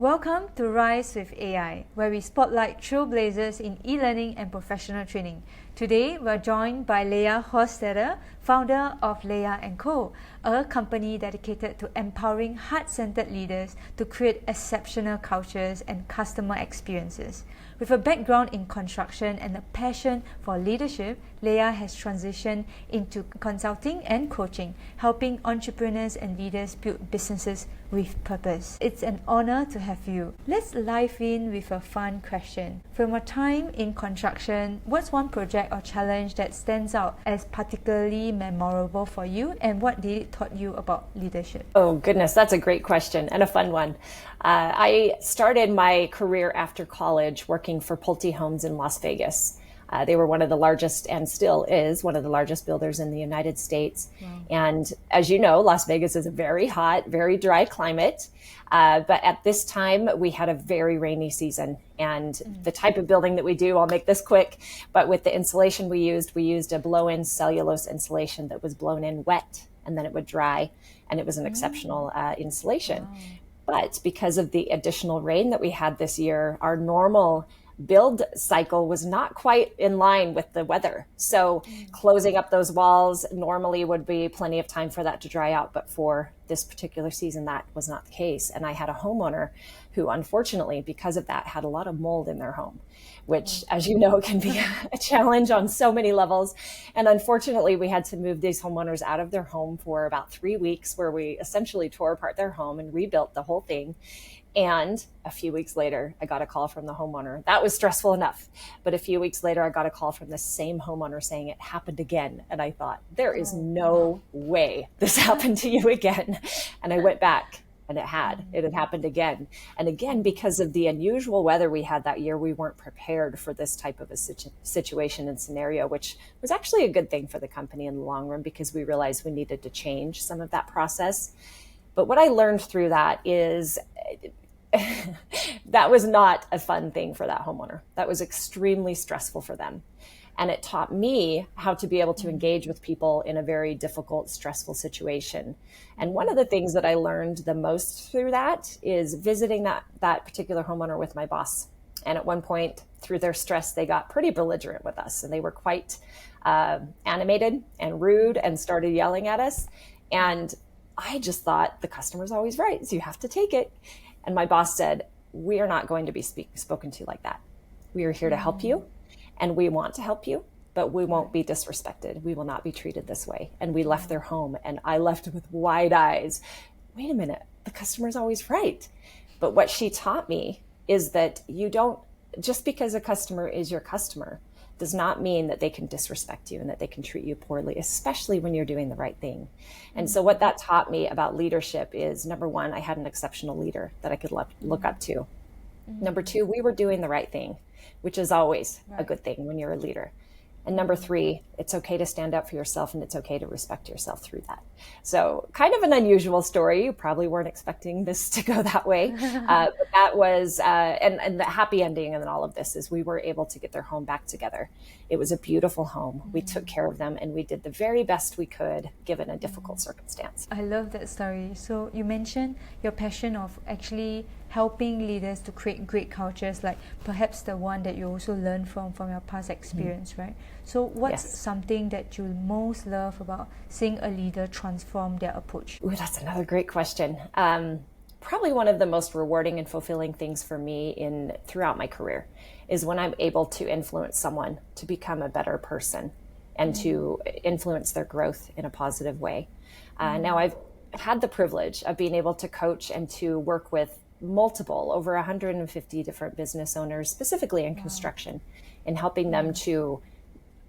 Welcome to Rise with AI, where we spotlight trailblazers in e-learning and professional training. Today, we're joined by Leyah Hostetter, founder of Leyah Co, a company dedicated to empowering heart-centered leaders to create exceptional cultures and customer experiences. With a background in construction and a passion for leadership, Leyah has transitioned into consulting and coaching, helping entrepreneurs and leaders build businesses with purpose. It's an honor to have you. Let's dive in with a fun question. From your time in construction, what's one project or challenge that stands out as particularly memorable for you, and what did it taught you about leadership? Oh goodness, that's a great question and a fun one. I started my career after college working for Pulte Homes in Las Vegas. They were one of the largest, and still is one of the largest builders in the United States. Wow. And as you know, Las Vegas is a very hot, very dry climate. But at this time, we had a very rainy season. And the type of building that we do, I'll make this quick, but with the insulation we used a blow-in cellulose insulation that was blown in wet, and then it would dry, and it was an exceptional insulation. Wow. But because of the additional rain that we had this year, our normal build cycle was not quite in line with the weather. So closing up those walls normally would be plenty of time for that to dry out. But for this particular season, that was not the case. And I had a homeowner who, unfortunately, because of that, had a lot of mold in their home, which, as you know, can be a challenge on so many levels. And unfortunately, we had to move these homeowners out of their home for about 3 weeks, where we essentially tore apart their home and rebuilt the whole thing. And a few weeks later, I got a call from the homeowner. That was stressful enough. But a few weeks later, I got a call from the same homeowner saying it happened again. And I thought, there is no way this happened to you again. And I went back, and it had happened again. And again, because of the unusual weather we had that year, we weren't prepared for this type of a situation and scenario, which was actually a good thing for the company in the long run, because we realized we needed to change some of that process. But what I learned through that is that was not a fun thing for that homeowner. That was extremely stressful for them. And it taught me how to be able to engage with people in a very difficult, stressful situation. And one of the things that I learned the most through that is visiting that particular homeowner with my boss. And at one point, through their stress, they got pretty belligerent with us, and they were quite animated and rude and started yelling at us. And I just thought, the customer's always right, so you have to take it. And my boss said, we are not going to be spoken to like that. We are here to help you, and we want to help you, but we won't be disrespected. We will not be treated this way. And we left their home, and I left with wide eyes. Wait a minute, the customer's always right. But what she taught me is that just because a customer is your customer does not mean that they can disrespect you and that they can treat you poorly, especially when you're doing the right thing. And so what that taught me about leadership is, number one, I had an exceptional leader that I could look up to. Number two, we were doing the right thing, which is always a good thing when you're a leader. And number three, it's okay to stand up for yourself, and it's okay to respect yourself through that. So kind of an unusual story. You probably weren't expecting this to go that way. But that was, and the happy ending in all of this is we were able to get their home back together. It was a beautiful home. We took care of them, and we did the very best we could given a difficult circumstance. I love that story. So you mentioned your passion of actually helping leaders to create great cultures, like perhaps the one that you also learned from your past experience, right? So what's something that you most love about seeing a leader transform their approach? Ooh, that's another great question. Probably one of the most rewarding and fulfilling things for me throughout my career is when I'm able to influence someone to become a better person and to influence their growth in a positive way. Now, I've had the privilege of being able to coach and to work with over 150 different business owners, specifically in construction, and helping them to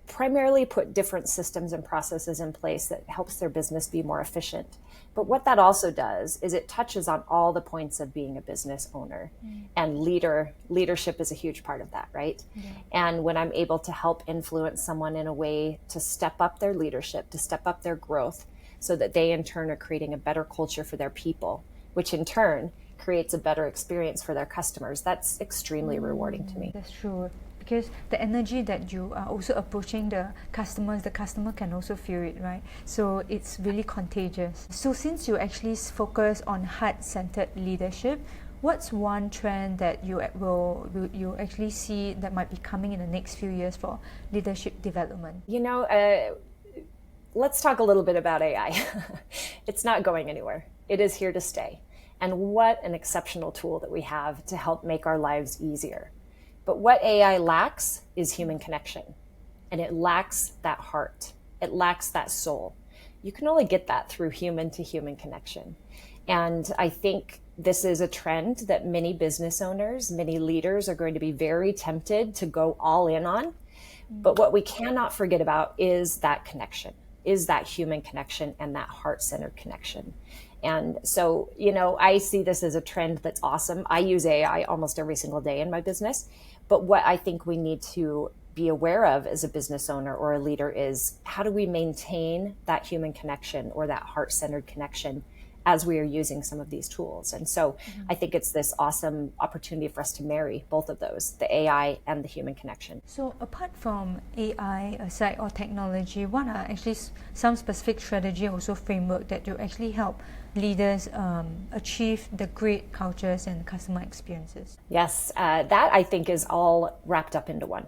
primarily put different systems and processes in place that helps their business be more efficient. But what that also does is it touches on all the points of being a business owner, and leadership is a huge part of that, right? And when I'm able to help influence someone in a way to step up their leadership, to step up their growth, so that they in turn are creating a better culture for their people, which in turn creates a better experience for their customers, that's extremely rewarding to me. That's true. Because the energy that you are also approaching the customer can also feel it, right? So it's really contagious. So since you actually focus on heart-centered leadership, what's one trend that you actually see that might be coming in the next few years for leadership development? Let's talk a little bit about AI. It's not going anywhere. It is here to stay. And what an exceptional tool that we have to help make our lives easier. But what AI lacks is human connection. And it lacks that heart. It lacks that soul. You can only get that through human to human connection. And I think this is a trend that many business owners, many leaders are going to be very tempted to go all in on. But what we cannot forget about is that connection, is that human connection and that heart-centered connection. And so, I see this as a trend that's awesome. I use AI almost every single day in my business. But what I think we need to be aware of as a business owner or a leader is, how do we maintain that human connection or that heart-centered connection as we are using some of these tools? And so I think it's this awesome opportunity for us to marry both of those, the AI and the human connection. So apart from AI aside or technology, what are actually some specific strategy also framework that will actually help leaders achieve the great cultures and customer experiences? Yes, that I think is all wrapped up into one.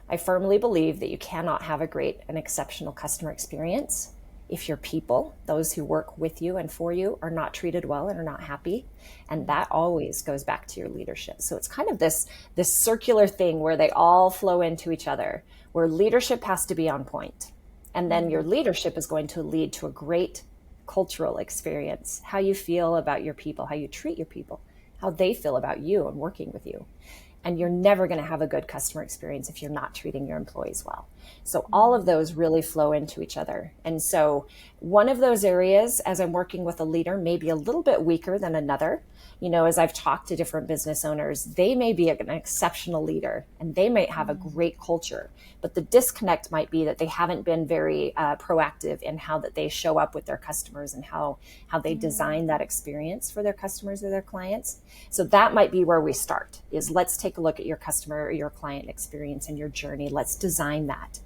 I firmly believe that you cannot have a great and exceptional customer experience if your people, those who work with you and for you, are not treated well and are not happy. And that always goes back to your leadership. So it's kind of this circular thing where they all flow into each other, where leadership has to be on point. And then your leadership is going to lead to a great cultural experience, how you feel about your people, how you treat your people, how they feel about you and working with you. And you're never going to have a good customer experience if you're not treating your employees well. So all of those really flow into each other. And so one of those areas, as I'm working with a leader, may be a little bit weaker than another. As I've talked to different business owners, they may be an exceptional leader and they might have a great culture, but the disconnect might be that they haven't been very proactive in how that they show up with their customers and how they design that experience for their customers or their clients. So that might be where we start, is let's take a look at your customer or your client experience and your journey. Let's design that.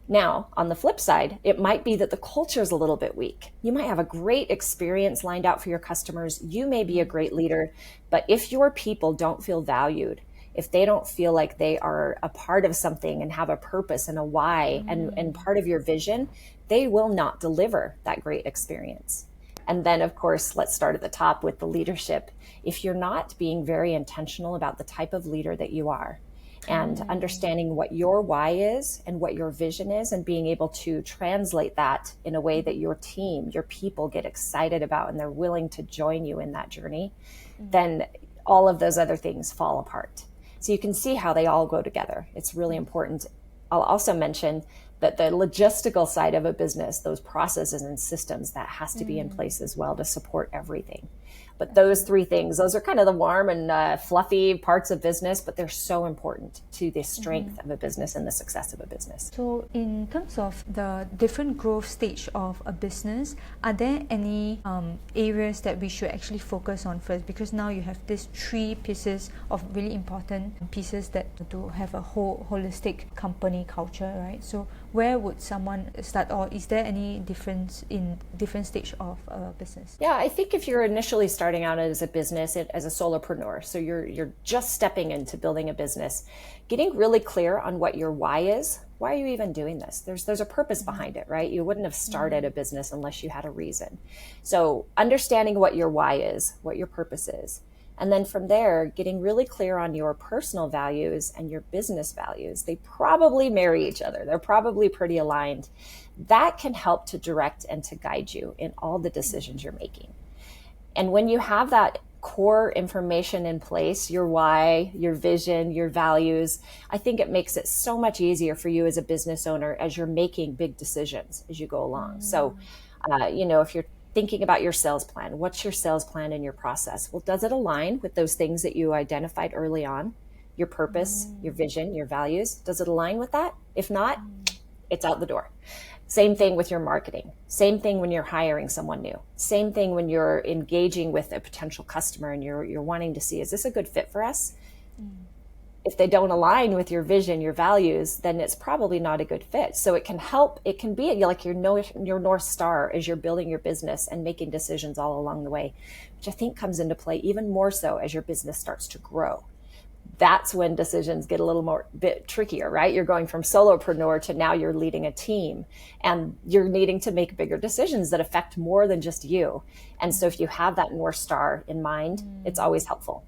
Now, on the flip side, it might be that the culture is a little bit weak. You might have a great experience lined out for your customers. You may be a great leader, but if your people don't feel valued, if they don't feel like they are a part of something and have a purpose and a why and part of your vision, they will not deliver that great experience. And then, of course, let's start at the top with the leadership. If you're not being very intentional about the type of leader that you are, and understanding what your why is and what your vision is, and being able to translate that in a way that your team, your people get excited about and they're willing to join you in that journey, then all of those other things fall apart. So you can see how they all go together. It's really important. I'll also mention that the logistical side of a business, those processes and systems, that has to be in place as well to support everything. But those three things, those are kind of the warm and fluffy parts of business, but they're so important to the strength of a business and the success of a business. So in terms of the different growth stage of a business, are there any areas that we should actually focus on first? Because now you have these three pieces of really important pieces that to have a holistic company culture, right? So where would someone start, or is there any difference in different stage of a business? Yeah, I think if you're initially starting out as a business, as a solopreneur, so you're just stepping into building a business, getting really clear on what your why is. Why are you even doing this? There's a purpose behind it, right? You wouldn't have started a business unless you had a reason. So understanding what your why is, what your purpose is. And then from there, getting really clear on your personal values and your business values. They probably marry each other. They're probably pretty aligned. That can help to direct and to guide you in all the decisions you're making. And when you have that core information in place, your why, your vision, your values, I think it makes it so much easier for you as a business owner as you're making big decisions as you go along. So, if you're thinking about your sales plan, what's your sales plan and your process? Well, does it align with those things that you identified early on? Your purpose, your vision, your values, does it align with that? If not, it's out the door. Same thing with your marketing. Same thing when you're hiring someone new. Same thing when you're engaging with a potential customer and you're wanting to see, is this a good fit for us? if they don't align with your vision, your values, then it's probably not a good fit. So it can help, it can be like your North Star as you're building your business and making decisions all along the way, which I think comes into play even more so as your business starts to grow. That's when decisions get a little more bit trickier, right? You're going from solopreneur to now you're leading a team, and you're needing to make bigger decisions that affect more than just you. And so if you have that North Star in mind, it's always helpful.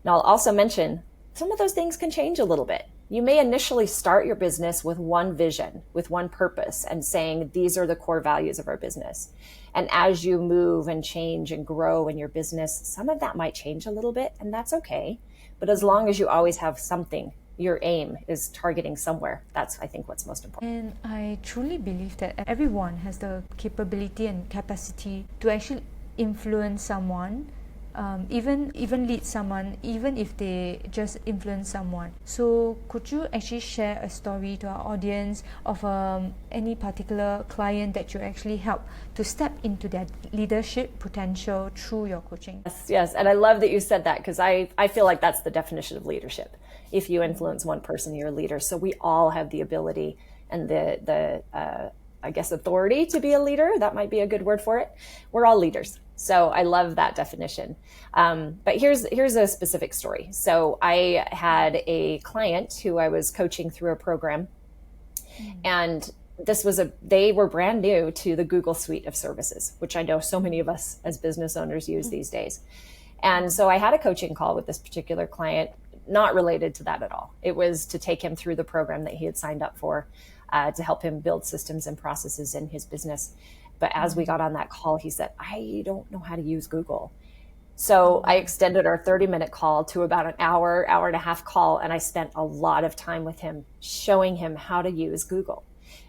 Now, I'll also mention some of those things can change a little bit. You may initially start your business with one vision, with one purpose, and saying, these are the core values of our business. And as you move and change and grow in your business, some of that might change a little bit, and that's okay. But as long as you always have something, your aim is targeting somewhere. That's, I think, what's most important. And I truly believe that everyone has the capability and capacity to actually influence someone, even lead someone, even if they just influence someone. So could you actually share a story to our audience of any particular client that you actually help to step into their leadership potential through your coaching? Yes. And I love that you said that, because I feel like that's the definition of leadership. If you influence one person, you're a leader. So we all have the ability and the I guess, authority to be a leader. That might be a good word for it. We're all leaders. So I love that definition. But here's a specific story. So I had a client who I was coaching through a program, and they were brand new to the Google suite of services, which I know so many of us as business owners use these days. And so I had a coaching call with this particular client, not related to that at all. It was to take him through the program that he had signed up for, to help him build systems and processes in his business. But as we got on that call, he said, I don't know how to use Google. So I extended our 30-minute call to about an hour and a half call. And I spent a lot of time with him, showing him how to use Google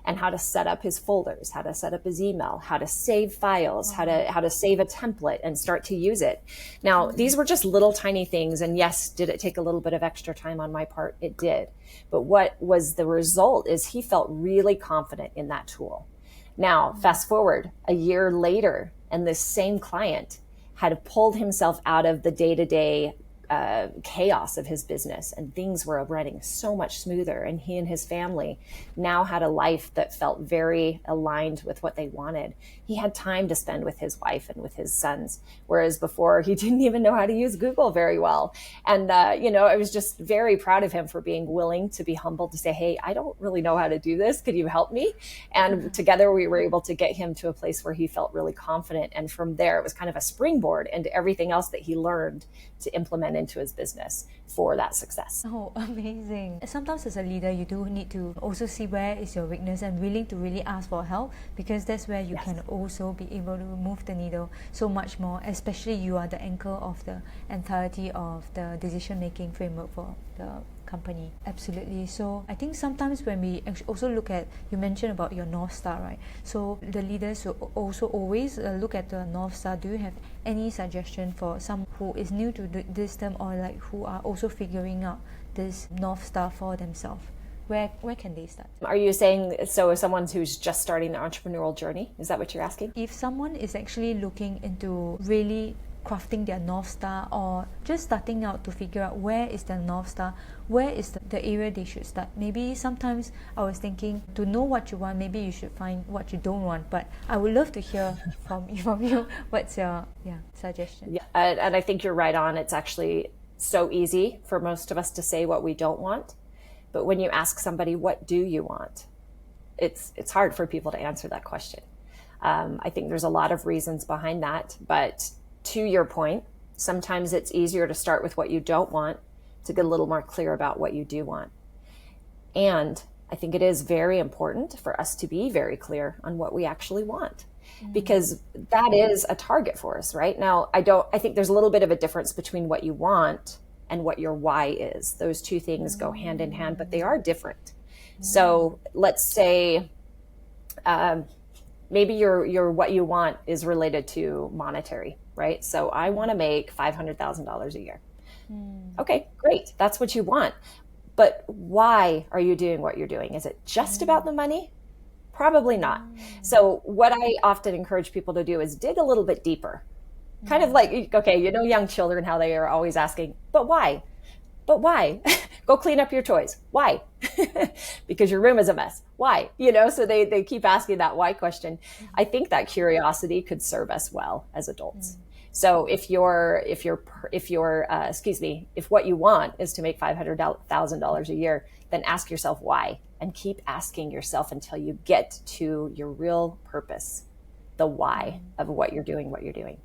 and how to set up his folders, how to set up his email, how to save files, how to save a template and start to use it. Now, these were just little tiny things. And yes, did it take a little bit of extra time on my part? It did. But what was the result is he felt really confident in that tool. Now, fast forward a year later, and this same client had pulled himself out of the day-to-day chaos of his business, and things were running so much smoother. And he and his family now had a life that felt very aligned with what they wanted. He had time to spend with his wife and with his sons, whereas before he didn't even know how to use Google very well. And, I was just very proud of him for being willing to be humble, to say, hey, I don't really know how to do this. Could you help me? And together we were able to get him to a place where he felt really confident. And from there, it was kind of a springboard into everything else that he learned to implement into his business for that success. Oh, amazing. Sometimes as a leader, you do need to also see where is your weakness and willing to really ask for help, because that's where you can also be able to move the needle so much more, especially you are the anchor of the entirety of the decision-making framework for the company. Absolutely. So I think sometimes when we also look at, you mentioned about your North Star, right? So the leaders will also always look at the North Star. Do you have any suggestion for someone who is new to this term, or like who are also figuring out this North Star for themselves? Where can they start? Are you saying, so as someone who's just starting the entrepreneurial journey, is that what you're asking? If someone is actually looking into really crafting their North Star, or just starting out to figure out where is their North Star, where is the area they should start. Maybe sometimes I was thinking, to know what you want, maybe you should find what you don't want. But I would love to hear from you. What's your suggestion? Yeah, and I think you're right on. It's actually so easy for most of us to say what we don't want. But when you ask somebody, what do you want? It's hard for people to answer that question. I think there's a lot of reasons behind that. But to your point, sometimes it's easier to start with what you don't want to get a little more clear about what you do want. And I think it is very important for us to be very clear on what we actually want, because that is a target for us, right? Now, I think there's a little bit of a difference between what you want and what your why is. Those two things go hand in hand, but they are different. So let's say maybe your what you want is related to monetary, right? So I want to make $500,000 a year. Okay, great. That's what you want. But why are you doing what you're doing? Is it just about the money? Probably not. So what I often encourage people to do is dig a little bit deeper. Kind of like, okay, young children, how they are always asking, but why? But why? Go clean up your toys. Why? Because your room is a mess. Why? So they keep asking that why question. I think that curiosity could serve us well as adults. So if what you want is to make $500,000 a year, then ask yourself why, and keep asking yourself until you get to your real purpose, the why of what you're doing.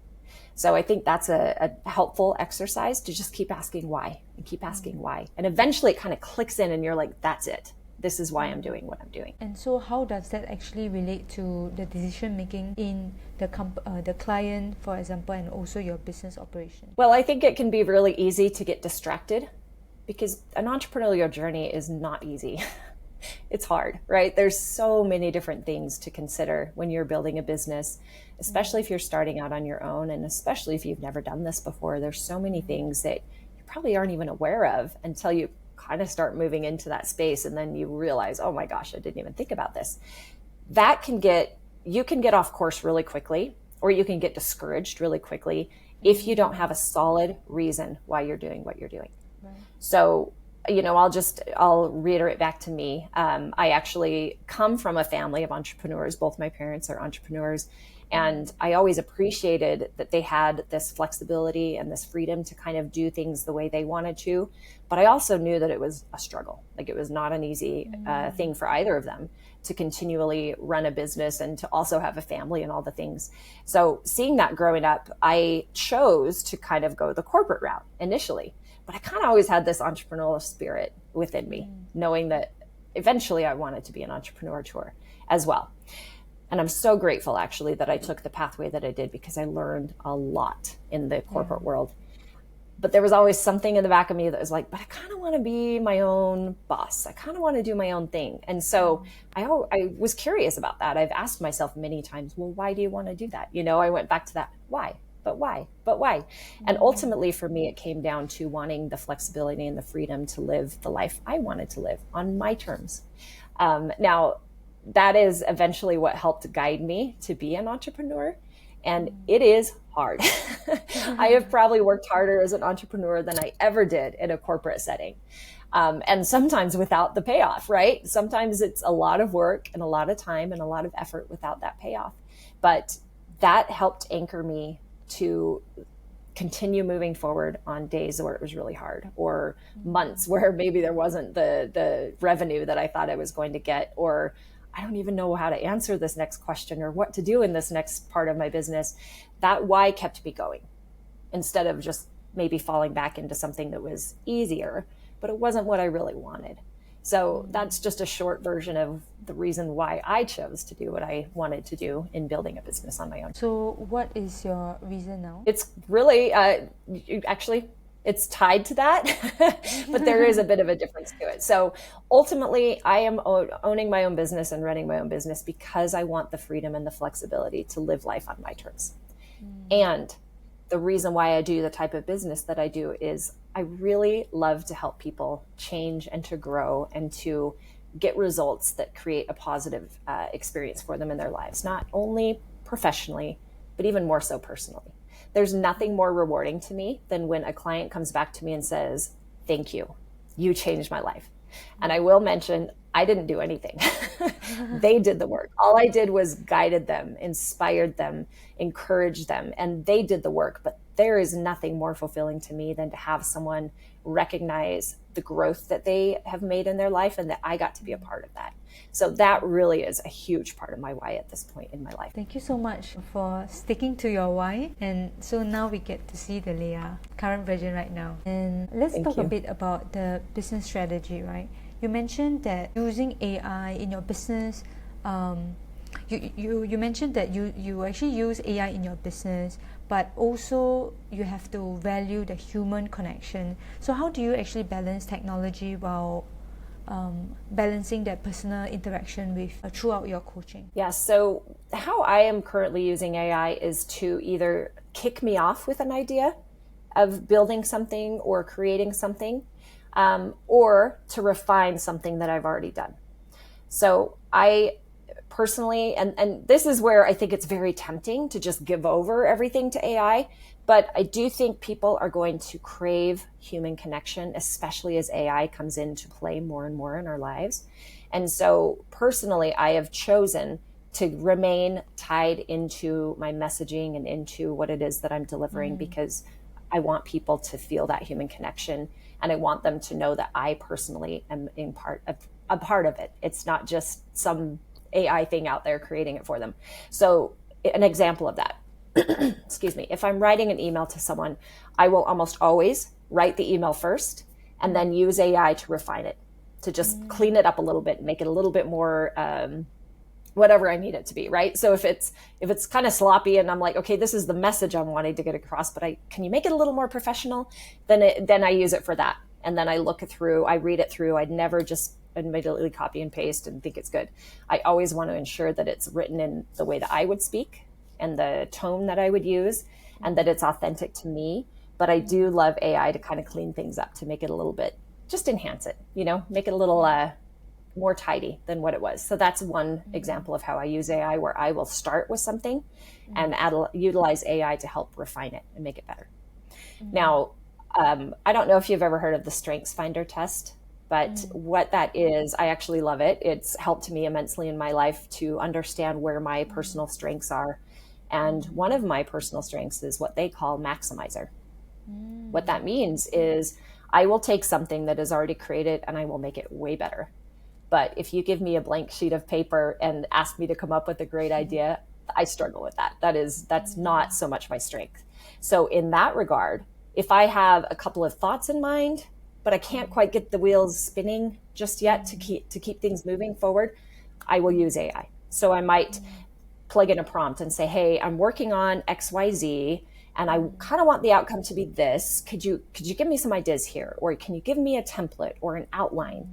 So I think that's a helpful exercise, to just keep asking why and keep asking why. And eventually it kind of clicks in and you're like, that's it. This is why I'm doing what I'm doing. And so how does that actually relate to the decision making in the client, for example, and also your business operation? Well, I think it can be really easy to get distracted, because an entrepreneurial journey is not easy. It's hard, right? There's so many different things to consider when you're building a business, especially if you're starting out on your own, and especially if you've never done this before. There's so many things that you probably aren't even aware of until you kind of start moving into that space, and then you realize, oh my gosh, I didn't even think about this. You can get off course really quickly, or you can get discouraged really quickly if you don't have a solid reason why you're doing what you're doing. Right. So, I'll reiterate back to me. I actually come from a family of entrepreneurs. Both my parents are entrepreneurs. And I always appreciated that they had this flexibility and this freedom to kind of do things the way they wanted to. But I also knew that it was a struggle. Like, it was not an easy thing for either of them to continually run a business and to also have a family and all the things. So seeing that growing up, I chose to kind of go the corporate route initially. But I kind of always had this entrepreneurial spirit within me, knowing that eventually I wanted to be an entrepreneur as well. And I'm so grateful, actually, that I took the pathway that I did, because I learned a lot in the corporate world. But there was always something in the back of me that was like, but I kind of want to be my own boss. I kind of want to do my own thing. And so I was curious about that. I've asked myself many times, well, why do you want to do that? I went back to that. Why? But why? And ultimately for me, it came down to wanting the flexibility and the freedom to live the life I wanted to live on my terms. Now, that is eventually what helped guide me to be an entrepreneur. And it is hard. I have probably worked harder as an entrepreneur than I ever did in a corporate setting. And sometimes without the payoff, right? Sometimes it's a lot of work and a lot of time and a lot of effort without that payoff. But that helped anchor me to continue moving forward on days where it was really hard, or months where maybe there wasn't the revenue that I thought I was going to get, or I don't even know how to answer this next question or what to do in this next part of my business. That why kept me going, instead of just maybe falling back into something that was easier, but it wasn't what I really wanted. So that's just a short version of the reason why I chose to do what I wanted to do in building a business on my own. So what is your reason now? It's really, actually, it's tied to that, but there is a bit of a difference to it. So ultimately, I am owning my own business and running my own business because I want the freedom and the flexibility to live life on my terms. And the reason why I do the type of business that I do is I really love to help people change and to grow and to get results that create a positive experience for them in their lives, not only professionally, but even more so personally. There's nothing more rewarding to me than when a client comes back to me and says, thank you, you changed my life. And I will mention, I didn't do anything. They did the work. All I did was guided them, inspired them, encouraged them, and they did the work. But there is nothing more fulfilling to me than to have someone recognize the growth that they have made in their life and that I got to be a part of that. So that really is a huge part of my why at this point in my life. Thank you so much for sticking to your why. And so now we get to see the Leyah current version right now. And let's talk a bit about the business strategy, right? You mentioned that using AI in your business, you mentioned that you actually use AI in your business, but also you have to value the human connection. So how do you actually balance technology while balancing that personal interaction with throughout your coaching? Yeah, so how I am currently using AI is to either kick me off with an idea of building something or creating something, or to refine something that I've already done. So I personally, and this is where I think it's very tempting to just give over everything to AI, But I do think people are going to crave human connection, especially as AI comes into play more and more in our lives. And so personally, I have chosen to remain tied into my messaging and into what it is that I'm delivering, because I want people to feel that human connection, and I want them to know that I personally am a part of it. It's not just some AI thing out there creating it for them. So an example of that, excuse me, if I'm writing an email to someone, I will almost always write the email first and then use AI to refine it, to just clean it up a little bit, make it a little bit more whatever I need it to be, right? So if it's kind of sloppy and I'm like, okay, this is the message I'm wanting to get across, but can you make it a little more professional? Then I use it for that. And then I look it through, I read it through. I'd never just immediately copy and paste and think it's good. I always want to ensure that it's written in the way that I would speak and the tone that I would use, and that it's authentic to me. But I do love AI to kind of clean things up, to make it a little bit, just enhance it, make it a little more tidy than what it was. So that's one example of how I use AI, where I will start with something and utilize AI to help refine it and make it better. Now, I don't know if you've ever heard of the Strengths Finder test, but what that is, I actually love it. It's helped me immensely in my life to understand where my personal strengths are. And one of my personal strengths is what they call maximizer. What that means is I will take something that is already created and I will make it way better. But if you give me a blank sheet of paper and ask me to come up with a great idea, I struggle with that. That's not so much my strength. So in that regard, if I have a couple of thoughts in mind, but I can't quite get the wheels spinning just yet to keep things moving forward, I will use AI. So I might plug in a prompt and say, hey, I'm working on XYZ and I kind of want the outcome to be this. Could you give me some ideas here? Or can you give me a template or an outline?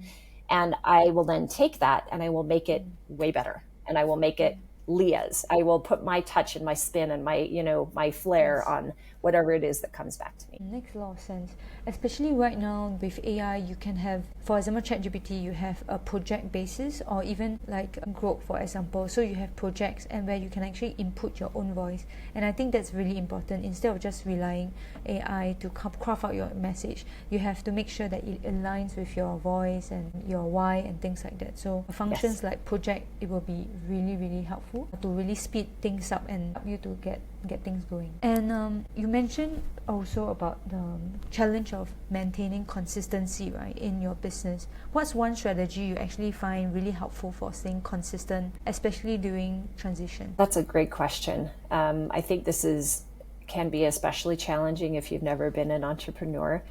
And I will then take that and I will make it way better. And I will make it Leyah's. I will put my touch and my spin and my flair on whatever it is that comes back to me. Makes a lot of sense. Especially right now with AI, you can have, for example, ChatGPT, you have a project basis, or even like Grok, for example. So you have projects and where you can actually input your own voice. And I think that's really important. Instead of just relying AI to craft out your message, you have to make sure that it aligns with your voice and your why and things like that. So functions like project, it will be really, really helpful to really speed things up and help you to get things going. And you mentioned also about the challenge of maintaining consistency, right, in your business. What's one strategy you actually find really helpful for staying consistent, especially during transition? That's a great question. I think this can be especially challenging if you've never been an entrepreneur.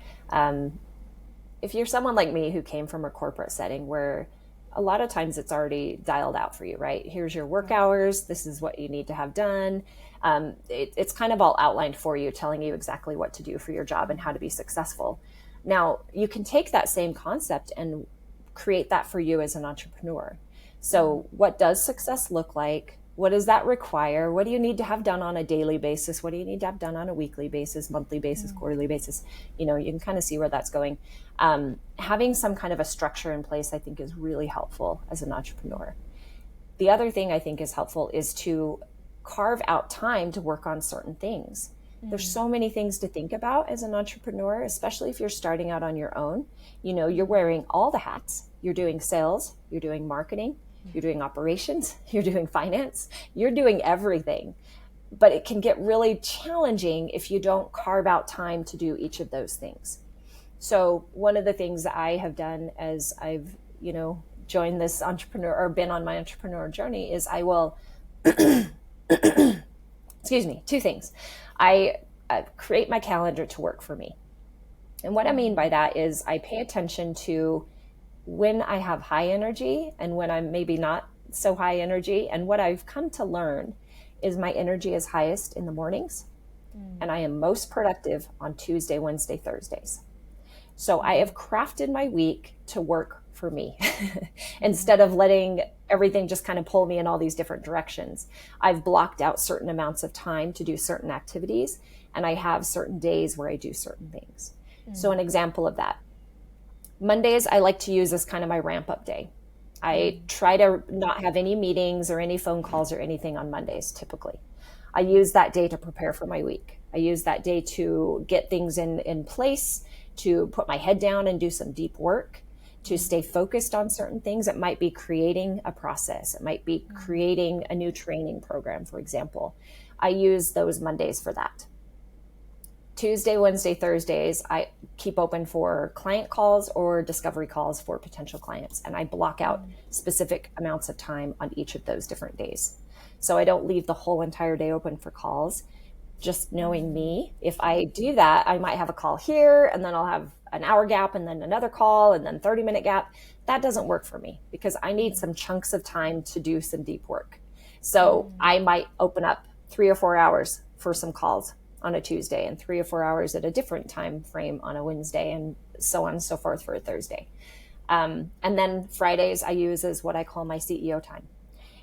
If you're someone like me who came from a corporate setting where a lot of times it's already dialed out for you, right? Here's your work hours. This is what you need to have done. It's kind of all outlined for you, telling you exactly what to do for your job and how to be successful. Now, you can take that same concept and create that for you as an entrepreneur. So what does success look like? What does that require? What do you need to have done on a daily basis? What do you need to have done on a weekly basis, monthly basis, quarterly basis? You can kind of see where that's going. Having some kind of a structure in place, I think, is really helpful as an entrepreneur. The other thing I think is helpful is to carve out time to work on certain things. There's so many things to think about as an entrepreneur, especially if you're starting out on your own. You're wearing all the hats. You're doing sales, you're doing marketing, you're doing operations, you're doing finance, you're doing everything. But it can get really challenging if you don't carve out time to do each of those things. So one of the things that I have done as I've, joined this entrepreneur or been on my entrepreneur journey is I will, excuse me, two things. I create my calendar to work for me. And what I mean by that is I pay attention to when I have high energy and when I'm maybe not so high energy. And what I've come to learn is my energy is highest in the mornings and I am most productive on Tuesday, Wednesday, Thursdays. So I have crafted my week to work for me instead of letting everything just kind of pull me in all these different directions. I've blocked out certain amounts of time to do certain activities, and I have certain days where I do certain things. So an example of that, Mondays, I like to use as kind of my ramp up day. I try to not have any meetings or any phone calls or anything on Mondays, typically. I use that day to prepare for my week. I use that day to get things in place, to put my head down and do some deep work, to stay focused on certain things. It might be creating a process. It might be creating a new training program, for example. I use those Mondays for that. Tuesday, Wednesday, Thursdays, I keep open for client calls or discovery calls for potential clients. And I block out specific amounts of time on each of those different days. So I don't leave the whole entire day open for calls. Just knowing me, if I do that, I might have a call here and then I'll have an hour gap and then another call and then 30-minute gap. That doesn't work for me because I need some chunks of time to do some deep work. So I might open up 3 or 4 hours for some calls on a Tuesday and 3 or 4 hours at a different time frame on a Wednesday, and so on and so forth for a Thursday. And then Fridays I use as what I call my CEO time.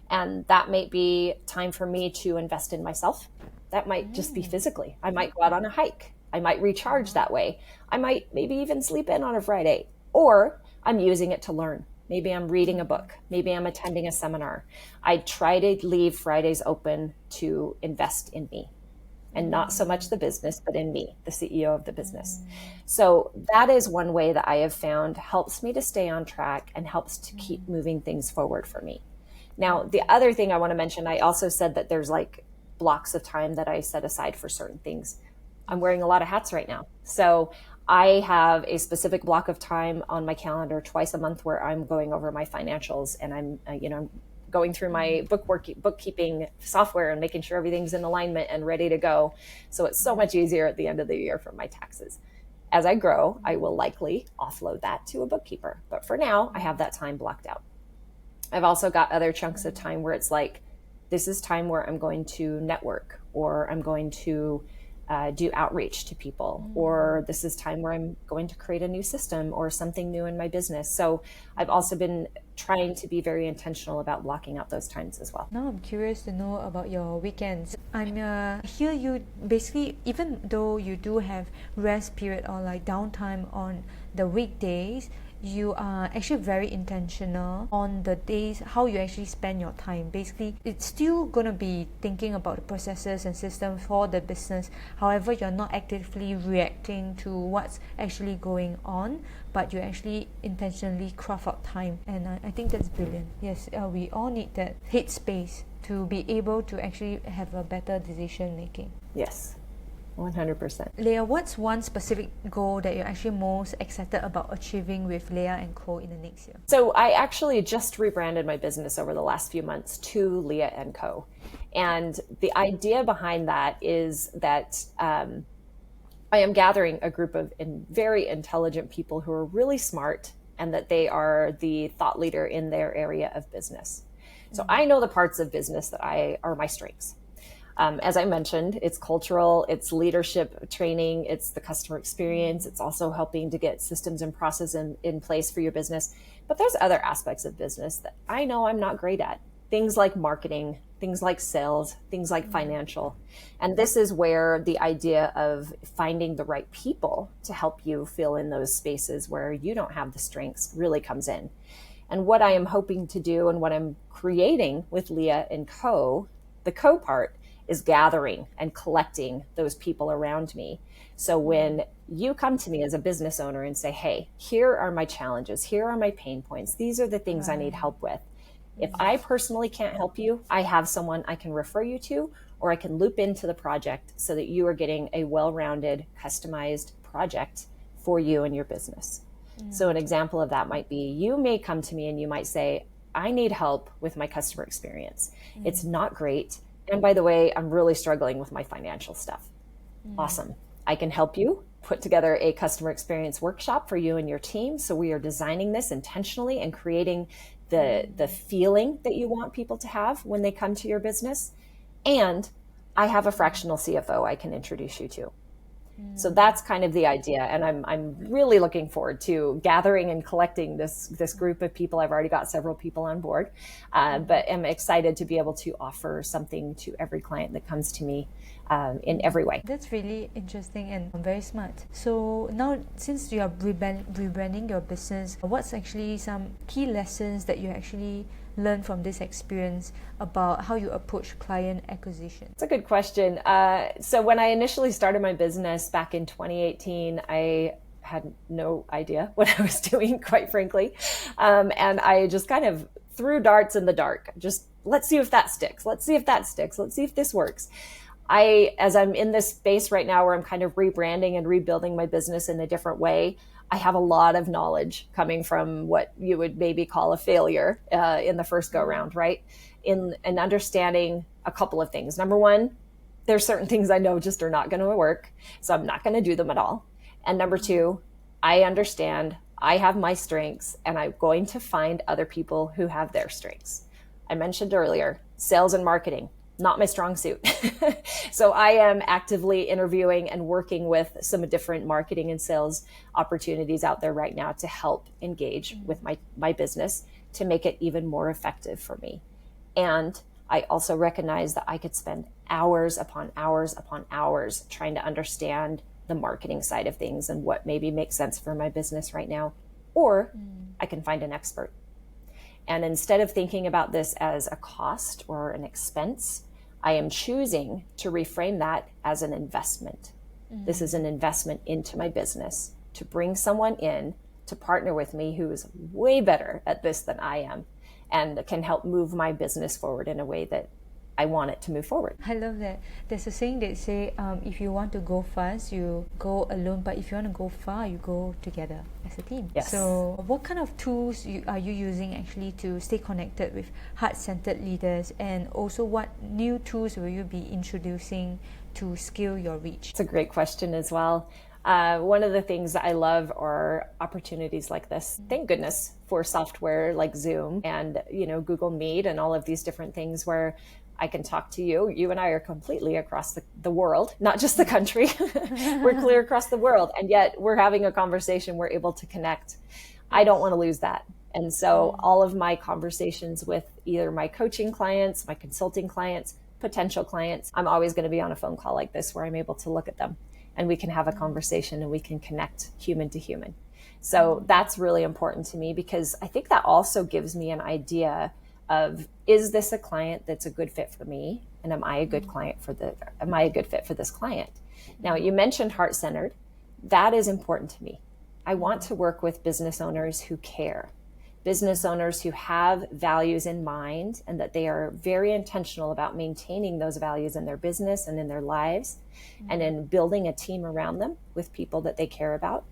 And that might be time for me to invest in myself. That might just be physically. I might go out on a hike. I might recharge that way. I might maybe even sleep in on a Friday, or I'm using it to learn. Maybe I'm reading a book. Maybe I'm attending a seminar. I try to leave Fridays open to invest in me. And not so much the business, but in me, the CEO of the business. So that is one way that I have found helps me to stay on track and helps to keep moving things forward for me. Now, the other thing I want to mention, I also said that there's like blocks of time that I set aside for certain things. I'm wearing a lot of hats right now. So I have a specific block of time on my calendar twice a month where I'm going over my financials, and I'm going through my bookkeeping software and making sure everything's in alignment and ready to go. So it's so much easier at the end of the year for my taxes. As I grow, I will likely offload that to a bookkeeper. But for now, I have that time blocked out. I've also got other chunks of time where it's like, this is time where I'm going to network, or I'm going to do outreach to people, or this is time where I'm going to create a new system or something new in my business. So I've also been trying to be very intentional about blocking out those times as well. Now I'm curious to know about your weekends. I'm here you basically, even though you do have rest period or like downtime on the weekdays, you are actually very intentional on the days how you actually spend your time. Basically, it's still going to be thinking about the processes and systems for the business. However, you're not actively reacting to what's actually going on, but you actually intentionally craft out time. And I think that's brilliant. Yes, we all need that headspace to be able to actually have a better decision making. Yes. 100%. Leyah, what's one specific goal that you're actually most excited about achieving with Leyah Co in the next year? So I actually just rebranded my business over the last few months to Leyah Co. And the idea behind that is that I am gathering a group of very intelligent people who are really smart, and that they are the thought leader in their area of business. So I know the parts of business that are my strengths. As I mentioned, it's cultural, it's leadership training, it's the customer experience, it's also helping to get systems and processes in place for your business. But there's other aspects of business that I know I'm not great at. Things like marketing, things like sales, things like financial. And this is where the idea of finding the right people to help you fill in those spaces where you don't have the strengths really comes in. And what I am hoping to do and what I'm creating with Leyah Co, the co part, is gathering and collecting those people around me. So when you come to me as a business owner and say, hey, here are my challenges, here are my pain points, these are the things I need help with. If I personally can't help you, I have someone I can refer you to, or I can loop into the project so that you are getting a well-rounded, customized project for you and your business. So an example of that might be, you may come to me and you might say, I need help with my customer experience. It's not great. And by the way, I'm really struggling with my financial stuff. Awesome. I can help you put together a customer experience workshop for you and your team. So we are designing this intentionally and creating the feeling that you want people to have when they come to your business. And I have a fractional CFO I can introduce you to. So that's kind of the idea. And I'm really looking forward to gathering and collecting this group of people. I've already got several people on board, but I'm excited to be able to offer something to every client that comes to me in every way. That's really interesting and very smart. So now, since you are rebranding your business, what's actually some key lessons that you actually learned from this experience about how you approach client acquisition? It's a good question. So when I initially started my business back in 2018, I had no idea what I was doing, quite frankly. And I just kind of threw darts in the dark. Just let's see if that sticks. Let's see if that sticks. Let's see if this works. As I'm in this space right now where I'm kind of rebranding and rebuilding my business in a different way, I have a lot of knowledge coming from what you would maybe call a failure in the first go round, right? In understanding a couple of things. Number one, there's certain things I know just are not going to work, so I'm not going to do them at all. And number two, I understand I have my strengths and I'm going to find other people who have their strengths. I mentioned earlier, sales and marketing, not my strong suit. So I am actively interviewing and working with some different marketing and sales opportunities out there right now to help engage with my business to make it even more effective for me. And I also recognize that I could spend hours upon hours upon hours trying to understand the marketing side of things and what maybe makes sense for my business right now. Or I can find an expert. And instead of thinking about this as a cost or an expense, I am choosing to reframe that as an investment. This is an investment into my business to bring someone in to partner with me who is way better at this than I am and can help move my business forward in a way that I want it to move forward. I love that. There's a saying that say, if you want to go fast, you go alone. But if you want to go far, you go together as a team. Yes. So what kind of tools are you using actually to stay connected with heart-centered leaders? And also what new tools will you be introducing to scale your reach? It's a great question as well. One of the things that I love are opportunities like this. Thank goodness for software like Zoom and Google Meet and all of these different things where I can talk to you. You and I are completely across the world, not just the country. We're clear across the world. And yet we're having a conversation. We're able to connect. I don't want to lose that. And so all of my conversations with either my coaching clients, my consulting clients, potential clients, I'm always going to be on a phone call like this where I'm able to look at them and we can have a conversation and we can connect human to human. So that's really important to me because I think that also gives me an idea of, is this a client that's a good fit for me? And am I a good fit for this client? Now, you mentioned heart-centered. That is important to me. I want to work with business owners who care, business owners who have values in mind and that they are very intentional about maintaining those values in their business and in their lives and in building a team around them with people that they care about.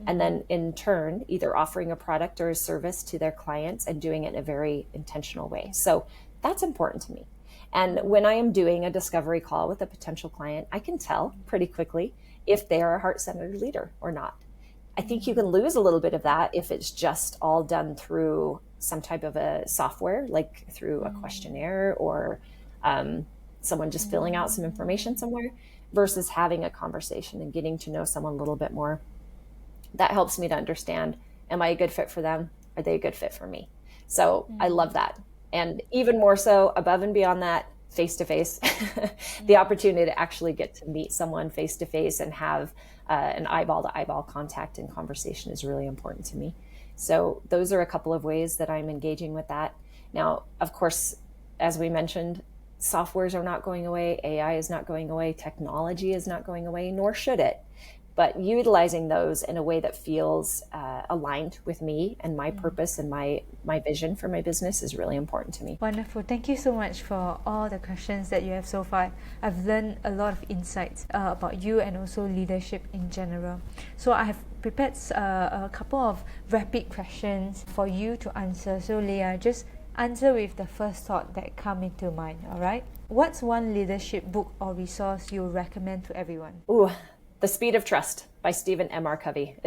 And then in turn, either offering a product or a service to their clients and doing it in a very intentional way. So that's important to me. And when I am doing a discovery call with a potential client, I can tell pretty quickly if they are a heart-centered leader or not. I think you can lose a little bit of that if it's just all done through some type of a software, like through a questionnaire or someone just filling out some information somewhere versus having a conversation and getting to know someone a little bit more. That helps me to understand, am I a good fit for them? Are they a good fit for me? So I love that. And even more so, above and beyond that, face-to-face, the opportunity to actually get to meet someone face-to-face and have an eyeball-to-eyeball contact and conversation is really important to me. So those are a couple of ways that I'm engaging with that. Now, of course, as we mentioned, softwares are not going away. AI is not going away. Technology is not going away, nor should it. But utilizing those in a way that feels aligned with me and my purpose and my vision for my business is really important to me. Wonderful. Thank you so much for all the questions that you have so far. I've learned a lot of insights about you and also leadership in general. So I have prepared a couple of rapid questions for you to answer. So Leyah, just answer with the first thought that come into mind, all right? What's one leadership book or resource you recommend to everyone? Ooh. The Speed of Trust by Stephen M. R. Covey.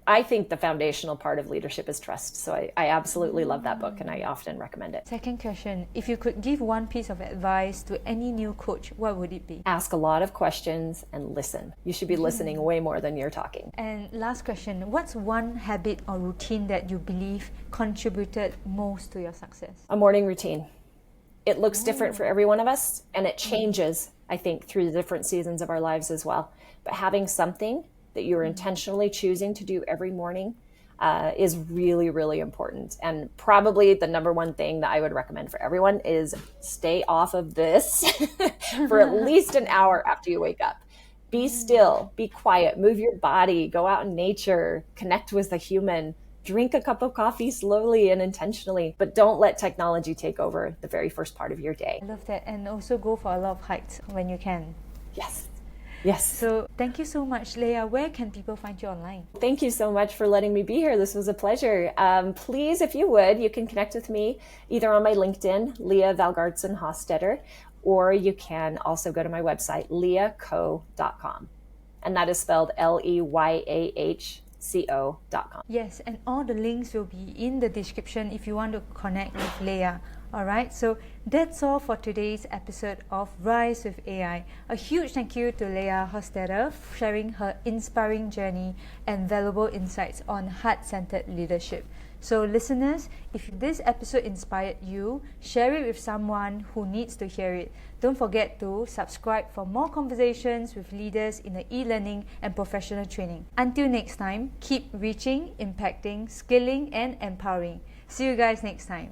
I think the foundational part of leadership is trust. So I absolutely love that book and I often recommend it. Second question, if you could give one piece of advice to any new coach, what would it be? Ask a lot of questions and listen. You should be listening way more than you're talking. And last question, what's one habit or routine that you believe contributed most to your success? A morning routine. It looks different for every one of us and it changes, I think, through the different seasons of our lives as well. But having something that you're intentionally choosing to do every morning, is really, really important. And probably the number one thing that I would recommend for everyone is stay off of this for at least an hour after you wake up. Be still, be quiet, move your body, go out in nature, connect with a human, drink a cup of coffee slowly and intentionally, but don't let technology take over the very first part of your day. I love that. And also go for a lot of hikes when you can. Yes. Yes. So thank you so much, Leyah. Where can people find you online? Thank you so much for letting me be here. This was a pleasure. Please, if you would, you can connect with me either on my LinkedIn, Leyah Hostetter, or you can also go to my website, leyahco.com. And that is spelled LEYAHCO.com. Yes, and all the links will be in the description if you want to connect with Leyah. Alright, so that's all for today's episode of Rise with AI. A huge thank you to Leyah Hostetter for sharing her inspiring journey and valuable insights on heart-centered leadership. So listeners, if this episode inspired you, share it with someone who needs to hear it. Don't forget to subscribe for more conversations with leaders in the e-learning and professional training. Until next time, keep reaching, impacting, skilling and empowering. See you guys next time.